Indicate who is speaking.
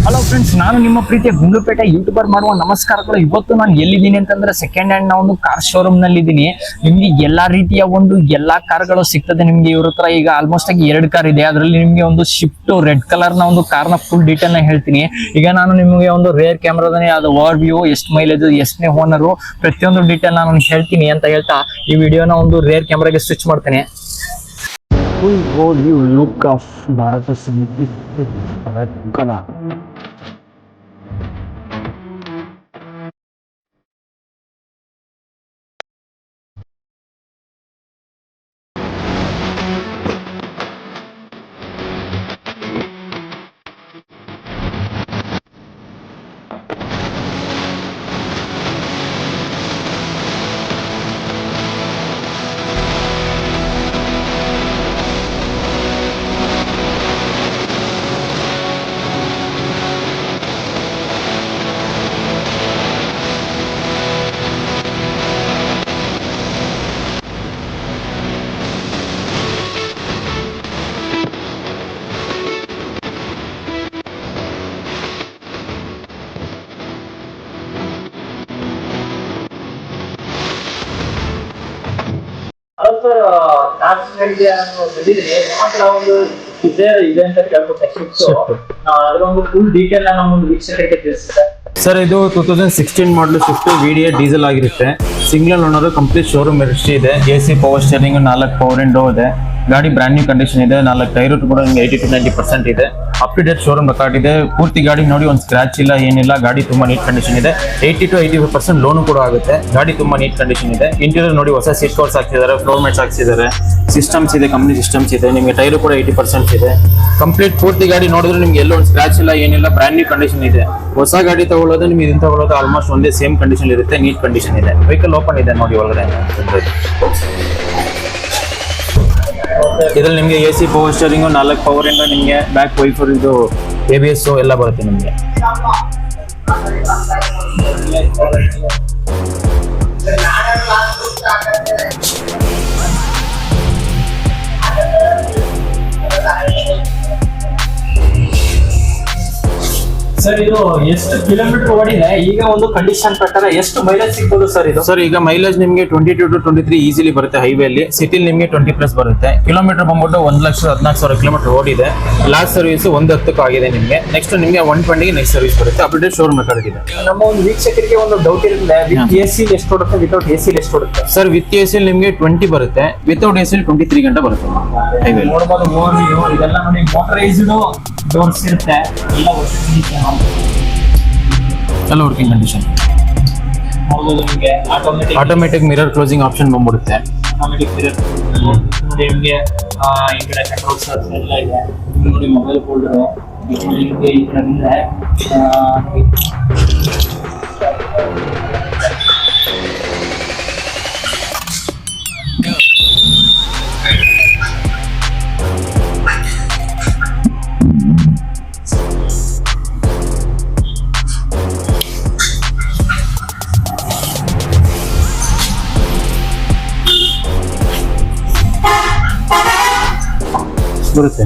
Speaker 1: Hello friends, ನಾನು ನಿಮ್ಮ ಪ್ರೀತಿಯ ಗುಂಡ್ಲುಪೇಟೆ ಯೂಟ್ಯೂಬರ್ ಮಾಡುವ ನಮಸ್ಕಾರಗಳು. ಇವತ್ತು ನಾನು ಎಲ್ಲಿದ್ದೀನಿ ಅಂತಂದ್ರೆ ಸೆಕೆಂಡ್ ಹ್ಯಾಂಡ್ ಒಂದು ಕಾರ್ ಶೋರೂಮ್ ನಲ್ಲಿ ಇದ್ದೀನಿ. ನಿಮ್ಗೆ ಎಲ್ಲಾ ರೀತಿಯ ಎಲ್ಲಾ ಕಾರ್ಗಳು ಸಿಗ್ತದೆ ನಿಮ್ಗೆ ಇವ್ರ ಹತ್ರ. ಈಗ ಆಲ್ಮೋಸ್ಟ್ ಆಗಿ 2 ಕಾರ್ ಇದೆ. ಅದರಲ್ಲಿ ನಿಮ್ಗೆ ಒಂದು ಶಿಫ್ಟ್ ರೆಡ್ ಕಲರ್ ನ ಒಂದು ಕಾರ್ ನ ಫುಲ್ ಡೀಟೇಲ್ ನ ಹೇಳ್ತೀನಿ. ಈಗ ನಾನು ನಿಮಗೆ ಒಂದು ರೇರ್ ಕ್ಯಾಮ್ರಾದನೇ ಅದು ಓವರ್ ವ್ಯೂ, ಎಷ್ಟು ಮೈಲೇಜ್, ಎಷ್ಟನೇ ಓನರು, ಪ್ರತಿಯೊಂದು ಡೀಟೇಲ್ ನಾನು ಹೇಳ್ತೀನಿ ಅಂತ ಹೇಳ್ತಾ ಈ ವಿಡಿಯೋನ ಒಂದು ರೇರ್ ಕ್ಯಾಮ್ರಾಗೆ ಸ್ವಿಚ್ ಮಾಡ್ತೇನೆ. Full overview look of Bharata Samiti Red Color. Sir, ಇದೆ ಅಂತ ಕೇಳ್ಕೊಟ್ಟೆ. ಅದೊಂದು ಫುಲ್ ಡೀಟೇಲ್ ನಮ್ಮೊಂದು ವೀಕ್ಷಕರಿಗೆ ತಿಳಿಸುತ್ತೆ.
Speaker 2: ಸರ್, ಇದು 2016 ಮಾಡಲ್ ಸ್ವಿಫ್ಟ್ VDI ಡೀಸೆಲ್ ಆಗಿರುತ್ತೆ. Single owner, complete showroom mirror ಇದೆ. AC power steering, 4 power window ಇದೆ. ಗಾಡಿ ಬ್ರ್ಯಾಂಡ್ ನ್ಯೂ ಕಂಡೀಷನ್ ಇದೆ. 4 ಟೈರ್ ಕೂಡ 80 to 90% ಇದೆ. Up to date showroom record ಇದೆ. ಪೂರ್ತಿ ಗಾಡಿ ನೋಡಿ ಒಂದು ಸ್ಕ್ರಾಚ್ ಇಲ್ಲ, ಏನಿಲ್ಲ. ಗಾಡಿ ತುಂಬಾ ನೀಟ್ ಕಂಡೀಷನ್ ಇದೆ. 80 to 85% ಲೋನು ಕೂಡ ಆಗುತ್ತೆ. ಗಾಡಿ ತುಂಬಾ ನೀಟ್ ಕಂಡೀಷನ್ ಇದೆ. ಇಂಟೀರಿಯರ್ ನೋಡಿ, ಹೊಸ ಸೀಟ್ ಕವರ್ಸ್ ಹಾಕ್ಸಿದ್ದಾರೆ, ಫ್ಲೋರ್ ಮ್ಯಾಟ್ಸ್ ಹಾಕ್ಸಿದ್ದಾರೆ, ಸಿಸ್ಟಮ್ಸ್ ಇದೆ, ಕಂಪ್ನಿ ಸಿಸ್ಟಮ್ಸ್ ಇದೆ. ನಿಮಗೆ ಟೈರ್ ಕೂಡ 80% ಇದೆ. ಕಂಪ್ಲೀಟ್ ಪೂರ್ತಿ ಗಾಡಿ ನೋಡಿದ್ರೆ ನಿಮ್ಗೆ ಎಲ್ಲೋ ಒಂದು ಸ್ಕ್ರಾಚ್ ಇಲ್ಲ, ಏನಿಲ್ಲ. ಬ್ರ್ಯಾಂಡ್ ನ್ಯೂ ಕಂಡೀಷನ್ ಇದೆ. ಹೊಸ ಗಾಡಿ ತಗೊಳ್ಳೋದು ನಿಮ್ಗೆ ಇದನ್ನ ತಗೊಳ್ಳೋದು ಆಲ್ಮೋಸ್ಟ್ ಒಂದೇ ಸೇಮ್ ಕಂಡೀಷನ್ ಇರುತ್ತೆ. ನೀಟ್ ಕಂಡೀಷನ್ ಇದೆ. ವೆಹಿಕಲ್ ಓಪನ್ ಇದೆ ನೋಡಿ ಒಳಗಡೆ. ಇದ್ರಲ್ಲಿ ನಿಮಗೆ AC ಪವರ್ ಸ್ಟೇರಿಂಗ್, 4 ಪವರ್ ಇಂದ ನಿಮಗೆ ಬ್ಯಾಕ್ ವೈಫರ್, ಇದು ABS ಎಲ್ಲ ಬರುತ್ತೆ ನಿಮಗೆ.
Speaker 1: ಸರ್, ಇದು ಎಷ್ಟು ಕಿಲೋಮೀಟರ್ ಓಡಿದೆ? ಈಗ ಒಂದು ಕಂಡೀಷನ್ ಪ್ರಕಾರ ಎಷ್ಟು ಮೈಲೇಜ್ ಸಿಗ್ಬೋದು ಸರ್ ಇದು?
Speaker 2: ಸರ್, ಈಗ ಮೈಲೇಜ್ ನಿಮಗೆ 22 to 23 ಈಸಿಲಿ ಬರುತ್ತೆ. ಹೈವೇಲಿ ಸಿಟಿಲಿ ನಿಮಗೆ 20+ ಬರುತ್ತೆ. ಕಿಲೋಮೀಟರ್ ಬಂದ್ಬಿಟ್ಟು 1,14,000 ಕಿಲೋಮೀಟರ್ ಓಡಿದೆ. ಲಾಸ್ಟ್ ಸರ್ವಿಸ್ 110 ಆಗಿದೆ ನಿಮಗೆ. ನೆಕ್ಸ್ಟ್ ನಿಮಗೆ 120 ನೆಕ್ಸ್ಟ್ ಸರ್ವಿಸ್ ಬರುತ್ತೆ. ಅಪ್ಡೇಟ್ ಶೋರೂಮ್ ರೆಕಾರ್ಡ್ ಇದೆ.
Speaker 1: ನಮ್ಮ ಒಂದು ವೀಕ್ಷಕರಿಗೆ ಒಂದು ಡೌಟ್ ಇರುತ್ತೆ, ವಿತ್ AC ಎಷ್ಟು ಓಡುತ್ತೆ, ವಿತೌಟ್ AC ಎಷ್ಟು ಓಡುತ್ತೆ?
Speaker 2: ಸರ್, ವಿತ್ AC ನಿಮಗೆ 20 ಬರುತ್ತೆ. ವಿತೌಟ್ AC 23 ಗಂಟೆ ಬರುತ್ತೆ. ಹೈವೇಲಿ
Speaker 1: ನೋಡಬಹುದು ಇದೆಲ್ಲ ನೋಡಿ, ಮೋಟರೈಸ್ಡ್ ಡೋರ್ಸ್ ಇರುತ್ತೆ.
Speaker 2: ಎಲ್ಲ working condition. Automatic mirror closing option ಬಂದ್ಬಿಡುತ್ತೆ.
Speaker 1: ಆಟೋಮೆಟಿಕ್ ಮಿರರ್ ನೋಡಿ, ನಿಮಗೆ ಹಿಂಗಡೆ ಕಂಟ್ರೋಲ್ಸ್ ಎಲ್ಲ ಇದೆ. ನೋಡಿ ಮೊಬೈಲ್ ಹೋಲ್ಡರ್ ನಿಮಗೆ ಈ ತರ ಇದೆ.
Speaker 2: ಬರುತ್ತೆ.